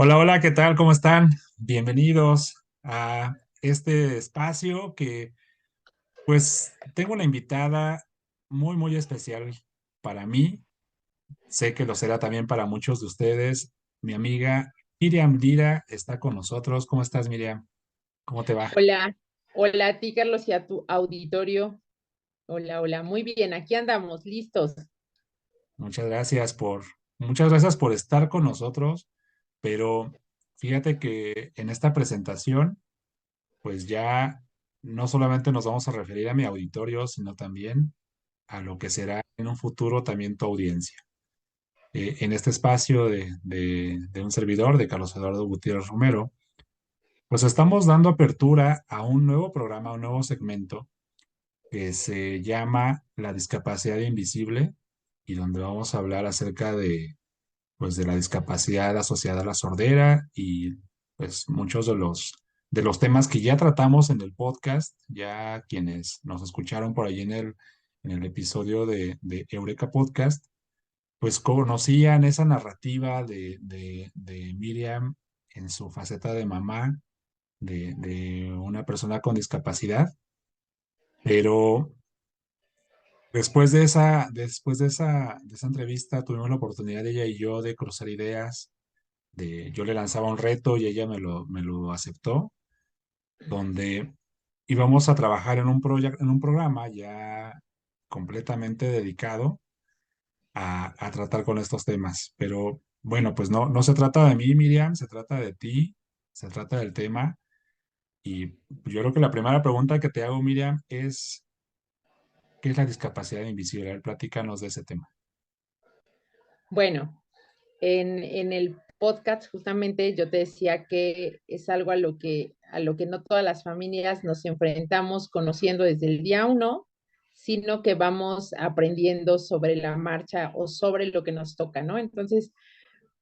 Hola, hola, ¿qué tal? ¿Cómo están? Bienvenidos a este espacio que, pues, tengo una invitada muy, muy especial para mí. Sé que lo será también para muchos de ustedes. Mi amiga Miriam Lira está con nosotros. ¿Cómo estás, Miriam? ¿Cómo te va? Hola, hola a ti, Carlos, y a tu auditorio. Hola, hola, muy bien, aquí andamos, listos. Muchas gracias muchas gracias por estar con nosotros, pero fíjate que en esta presentación pues ya no solamente nos vamos a referir a mi auditorio, sino también a lo que será en un futuro también tu audiencia. En este espacio de un servidor, de Carlos Eduardo Gutiérrez Romero, pues estamos dando apertura a un nuevo programa, un nuevo segmento que se llama La discapacidad invisible y donde vamos a hablar acerca pues, de la discapacidad asociada a la sordera y pues muchos de los temas que ya tratamos en el podcast, ya quienes nos escucharon por ahí en el episodio de Eureka Podcast, pues conocían esa narrativa de Miriam en su faceta de mamá de una persona con discapacidad, pero de esa entrevista tuvimos la oportunidad ella y yo de cruzar ideas yo le lanzaba un reto y ella me lo aceptó, donde íbamos a trabajar en en un programa ya completamente dedicado a tratar con estos temas. Pero bueno, pues no se trata de mí, Miriam, se trata de ti, se trata del tema. Y yo creo que la primera pregunta que te hago, Miriam, es, ¿qué es la discapacidad invisible? A ver, platícanos de ese tema. Bueno, en el podcast justamente yo te decía que es algo a lo que no todas las familias nos enfrentamos conociendo desde el día uno, sino que vamos aprendiendo sobre la marcha o sobre lo que nos toca, ¿no? Entonces,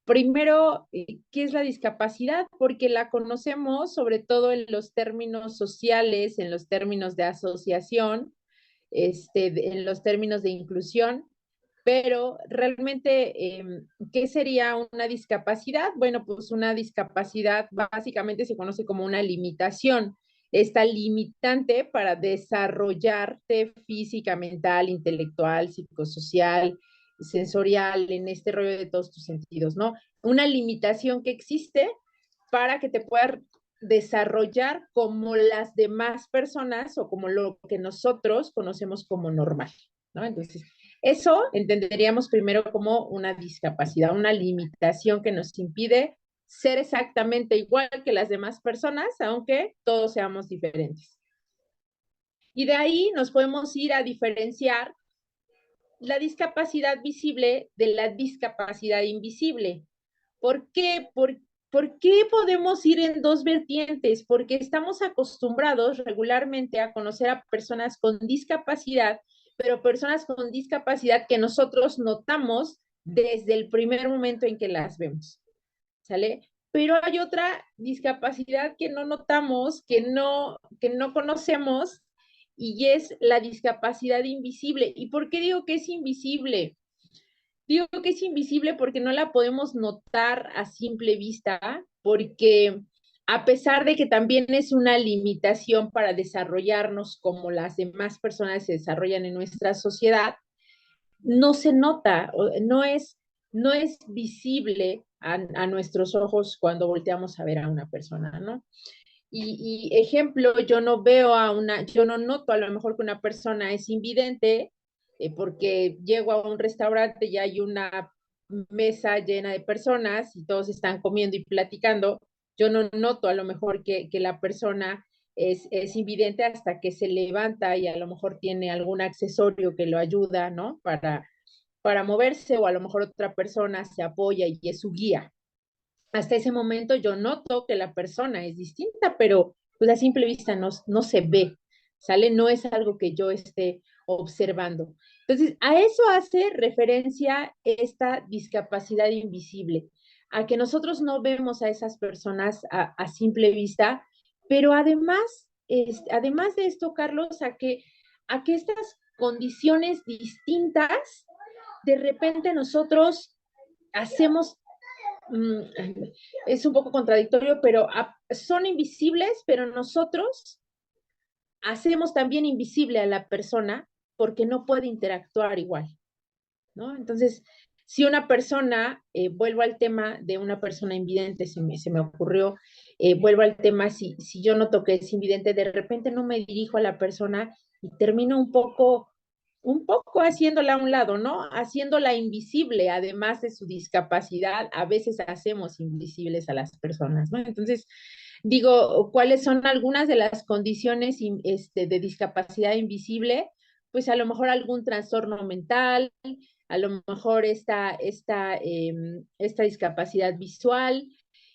primero, ¿qué es la discapacidad? Porque la conocemos sobre todo en los términos sociales, en los términos de asociación, en los términos de inclusión, pero realmente, ¿qué sería una discapacidad? Bueno, pues una discapacidad básicamente se conoce como una limitación, esta limitante para desarrollarte física, mental, intelectual, psicosocial, sensorial, en este rollo de todos tus sentidos, ¿no? Una limitación que existe para que te puedas desarrollar como las demás personas o como lo que nosotros conocemos como normal, ¿no? Entonces, eso entenderíamos primero como una discapacidad, una limitación que nos impide ser exactamente igual que las demás personas, aunque todos seamos diferentes. Y de ahí nos podemos ir a diferenciar la discapacidad visible de la discapacidad invisible. ¿Por qué? ¿Por qué podemos ir en dos vertientes? Porque estamos acostumbrados regularmente a conocer a personas con discapacidad, pero personas con discapacidad que nosotros notamos desde el primer momento en que las vemos, ¿sale? Pero hay otra discapacidad que no notamos, que no conocemos, y es la discapacidad invisible. ¿Y por qué digo que es invisible? Digo que es invisible porque no la podemos notar a simple vista, porque a pesar de que también es una limitación para desarrollarnos como las demás personas se desarrollan en nuestra sociedad, no se nota, no es visible a nuestros ojos cuando volteamos a ver a una persona, ¿no? Y ejemplo, yo no noto a lo mejor que una persona es invidente, porque llego a un restaurante y hay una mesa llena de personas y todos están comiendo y platicando. Yo no noto a lo mejor que la persona es invidente hasta que se levanta y a lo mejor tiene algún accesorio que lo ayuda, ¿no? Para moverse, o a lo mejor otra persona se apoya y es su guía. Hasta ese momento yo noto que la persona es distinta, pero pues a simple vista no se ve, ¿sale? No es algo que yo esté observando. Entonces, a eso hace referencia esta discapacidad invisible, a que nosotros no vemos a esas personas a simple vista, pero además de esto, Carlos, a que estas condiciones distintas, de repente nosotros hacemos es un poco contradictorio, pero son invisibles, pero nosotros hacemos también invisible a la persona porque no puede interactuar igual, ¿no? Entonces, si una persona, vuelvo al tema de una persona invidente, se me ocurrió, vuelvo al tema, si yo noto que es invidente, de repente no me dirijo a la persona y termino un poco haciéndola a un lado, ¿no? Haciéndola invisible, además de su discapacidad, a veces hacemos invisibles a las personas, ¿no? Entonces, digo, ¿cuáles son algunas de las condiciones de discapacidad invisible? Pues a lo mejor algún trastorno mental, a lo mejor esta discapacidad visual,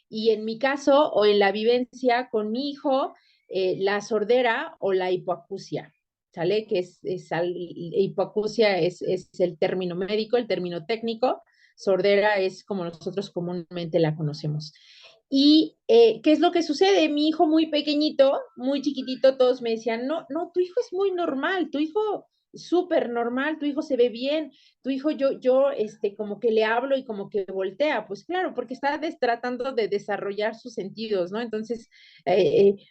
y en mi caso o en la vivencia con mi hijo, la sordera o la hipoacusia, ¿sale? Que hipoacusia es el término médico, el término técnico, sordera es como nosotros comúnmente la conocemos. ¿Y qué es lo que sucede? Mi hijo muy pequeñito, muy chiquitito, todos me decían, no, no, tu hijo es muy normal, tu hijo súper normal, tu hijo se ve bien, tu hijo como que le hablo y como que voltea, pues claro, porque está tratando de desarrollar sus sentidos, ¿no? Entonces,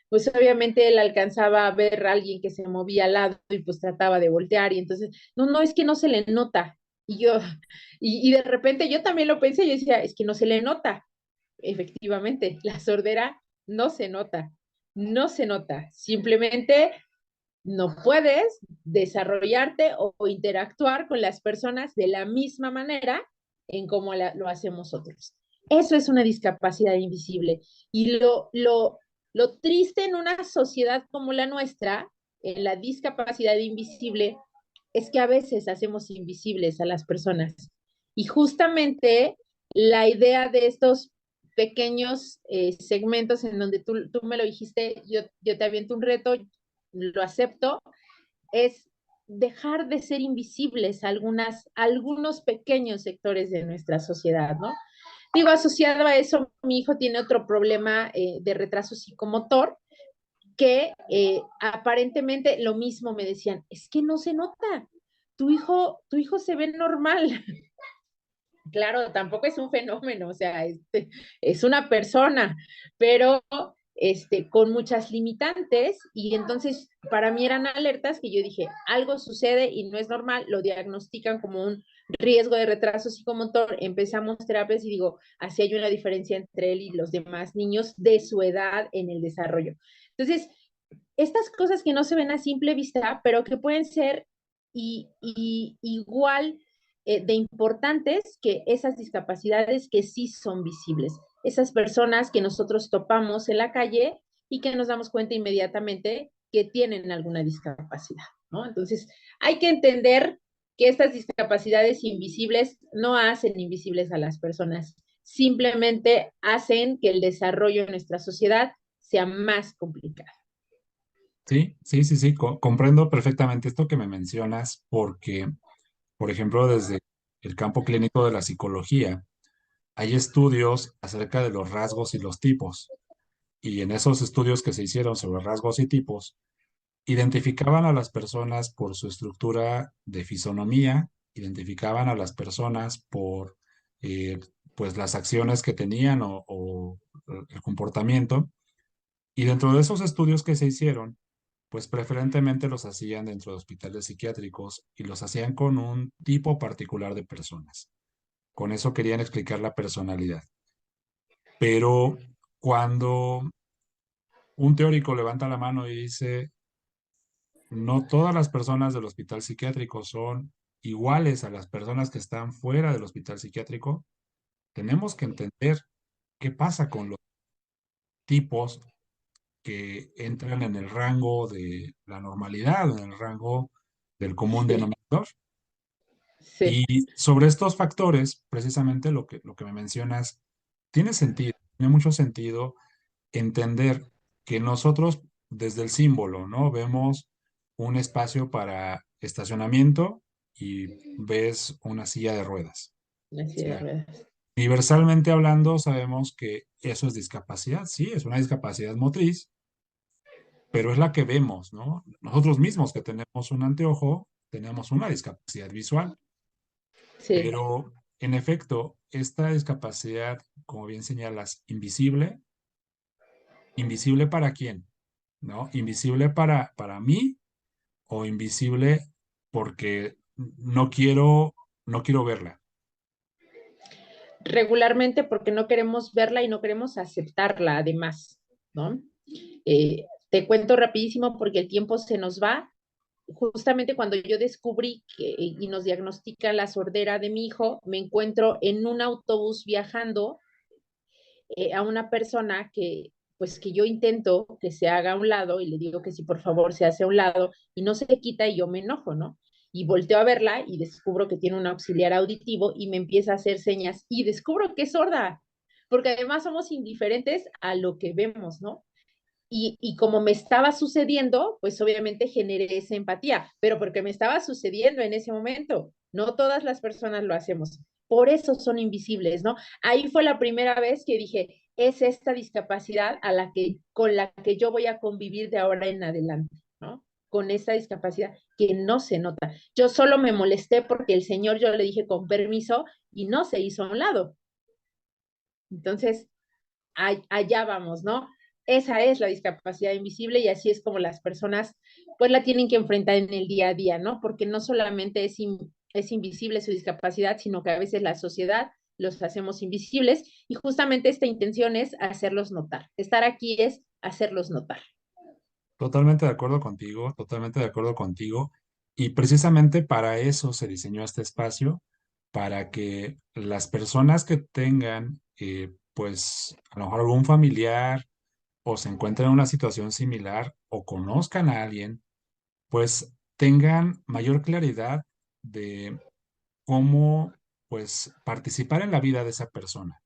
pues obviamente él alcanzaba a ver a alguien que se movía al lado y pues trataba de voltear y entonces, no, no, es que no se le nota. Y yo, y de repente yo también lo pensé, yo decía, es que no se le nota. Efectivamente, la sordera no se nota, no se nota, simplemente no puedes desarrollarte o interactuar con las personas de la misma manera en cómo lo hacemos otros. Eso es una discapacidad invisible. Y lo triste en una sociedad como la nuestra, en la discapacidad invisible, es que a veces hacemos invisibles a las personas. Y justamente la idea de estos pequeños segmentos en donde tú me lo dijiste, yo te aviento un reto, lo acepto, es dejar de ser invisibles a algunos pequeños sectores de nuestra sociedad, ¿no? Digo, asociado a eso, mi hijo tiene otro problema de retraso psicomotor que aparentemente lo mismo me decían, es que no se nota, tu hijo se ve normal. Claro, tampoco es un fenómeno, o sea, es una persona, pero con muchas limitantes, y entonces para mí eran alertas que yo dije, algo sucede y no es normal, lo diagnostican como un riesgo de retraso psicomotor, empezamos terapias y digo, así hay una diferencia entre él y los demás niños de su edad en el desarrollo. Entonces, estas cosas que no se ven a simple vista, pero que pueden ser igual de importantes que esas discapacidades que sí son visibles. Esas personas que nosotros topamos en la calle y que nos damos cuenta inmediatamente que tienen alguna discapacidad, ¿no? Entonces, hay que entender que estas discapacidades invisibles no hacen invisibles a las personas, simplemente hacen que el desarrollo en nuestra sociedad sea más complicado. Sí, sí, sí, sí, comprendo perfectamente esto que me mencionas porque, por ejemplo, desde el campo clínico de la psicología, hay estudios acerca de los rasgos y los tipos. Y en esos estudios que se hicieron sobre rasgos y tipos, identificaban a las personas por su estructura de fisonomía, identificaban a las personas por eh, pues las acciones que tenían o el comportamiento. Y dentro de esos estudios que se hicieron, pues preferentemente los hacían dentro de hospitales psiquiátricos y los hacían con un tipo particular de personas. Con eso querían explicar la personalidad. Pero cuando un teórico levanta la mano y dice, no todas las personas del hospital psiquiátrico son iguales a las personas que están fuera del hospital psiquiátrico, tenemos que entender qué pasa con los tipos que entran en el rango de la normalidad, en el rango del común Sí, denominador. sí, Y sobre estos factores, precisamente lo que me mencionas, tiene sentido, tiene mucho sentido entender que nosotros desde el símbolo, ¿no? Vemos un espacio para estacionamiento y ves una silla de ruedas. O así de sea, ruedas. universalmente hablando, sabemos que eso es discapacidad, sí, es una discapacidad motriz, pero es la que vemos, ¿no? Nosotros mismos que tenemos un anteojo, tenemos una discapacidad visual, Sí, pero en efecto, esta discapacidad, como bien señalas, invisible, ¿invisible para quién? ¿No? ¿Invisible para mí o invisible porque no quiero verla? Regularmente porque no queremos verla y no queremos aceptarla además, ¿no? Te cuento rapidísimo porque el tiempo se nos va. Justamente cuando yo descubrí y nos diagnostica la sordera de mi hijo, me encuentro en un autobús viajando a una persona que, pues que yo intento que se haga a un lado y le digo que si por favor se hace a un lado y no se quita y yo me enojo, ¿no? Y volteo a verla y descubro que tiene un auxiliar auditivo y me empieza a hacer señas y descubro que es sorda, porque además somos indiferentes a lo que vemos, ¿no? Y como me estaba sucediendo, pues obviamente generé esa empatía, pero porque me estaba sucediendo en ese momento. No todas las personas lo hacemos. Por eso son invisibles, ¿no? Ahí fue la primera vez que dije, es esta discapacidad con la que yo voy a convivir de ahora en adelante, ¿no? Con esta discapacidad que no se nota. Yo solo me molesté porque el señor, yo le dije con permiso y no se hizo a un lado. Entonces, allá vamos, ¿no? Esa es la discapacidad invisible y así es como las personas pues la tienen que enfrentar en el día a día, ¿no? Porque no solamente es invisible su discapacidad, sino que a veces la sociedad los hacemos invisibles y justamente esta intención es hacerlos notar. Estar aquí es hacerlos notar. Totalmente de acuerdo contigo, totalmente de acuerdo contigo. Y precisamente para eso se diseñó este espacio, para que las personas que tengan, pues, a lo mejor algún familiar o se encuentren en una situación similar o conozcan a alguien, pues tengan mayor claridad de cómo, pues, participar en la vida de esa persona,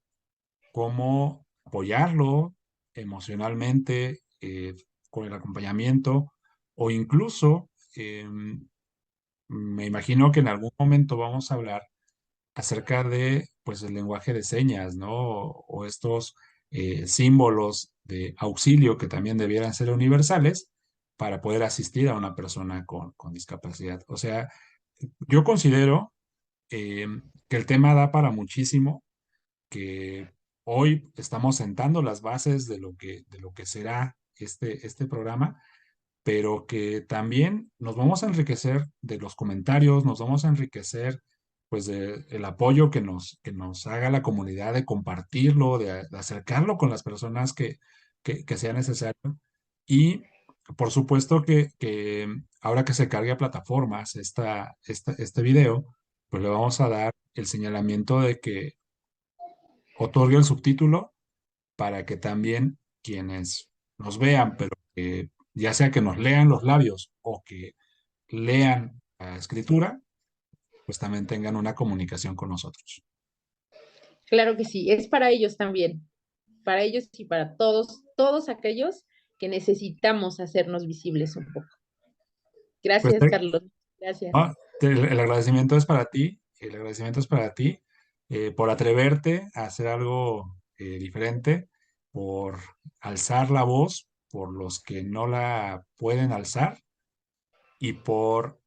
cómo apoyarlo emocionalmente, con el acompañamiento, o incluso, me imagino que en algún momento vamos a hablar acerca de, pues, el lenguaje de señas, ¿no? O estos símbolos de auxilio que también debieran ser universales para poder asistir a una persona con discapacidad. O sea, yo considero eh, que el tema da para muchísimo, que hoy estamos sentando las bases de lo que será este programa, pero que también nos vamos a enriquecer de los comentarios, nos vamos a enriquecer pues el apoyo que nos haga la comunidad de compartirlo, de acercarlo con las personas que sea necesario. Y por supuesto que ahora que se cargue a plataformas este video, pues le vamos a dar el señalamiento de que otorgue el subtítulo para que también quienes nos vean, pero que ya sea que nos lean los labios o que lean la escritura, pues también tengan una comunicación con nosotros. Claro que sí, es para ellos también, para ellos y para todos, todos aquellos que necesitamos hacernos visibles un poco. Pues Gracias, Carlos. Gracias. no, el agradecimiento es para ti, el agradecimiento es para ti por atreverte a hacer algo diferente, por alzar la voz por los que no la pueden alzar y por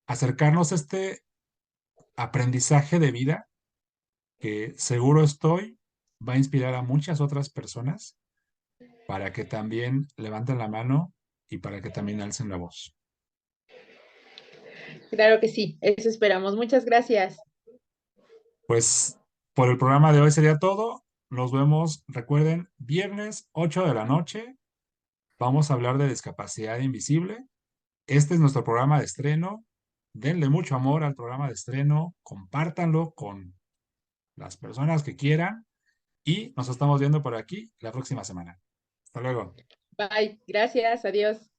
acercarnos a este aprendizaje de vida que seguro estoy va a inspirar a muchas otras personas para que también levanten la mano y para que también alcen la voz. Claro que sí, eso esperamos. Muchas gracias. Pues por el programa de hoy sería todo. Nos vemos, recuerden, viernes 8 de la noche. Vamos a hablar de discapacidad invisible. Este es nuestro programa de estreno. Denle mucho amor al programa de estreno, compártanlo con las personas que quieran y nos estamos viendo por aquí la próxima semana. Hasta luego. Bye. Gracias. Adiós.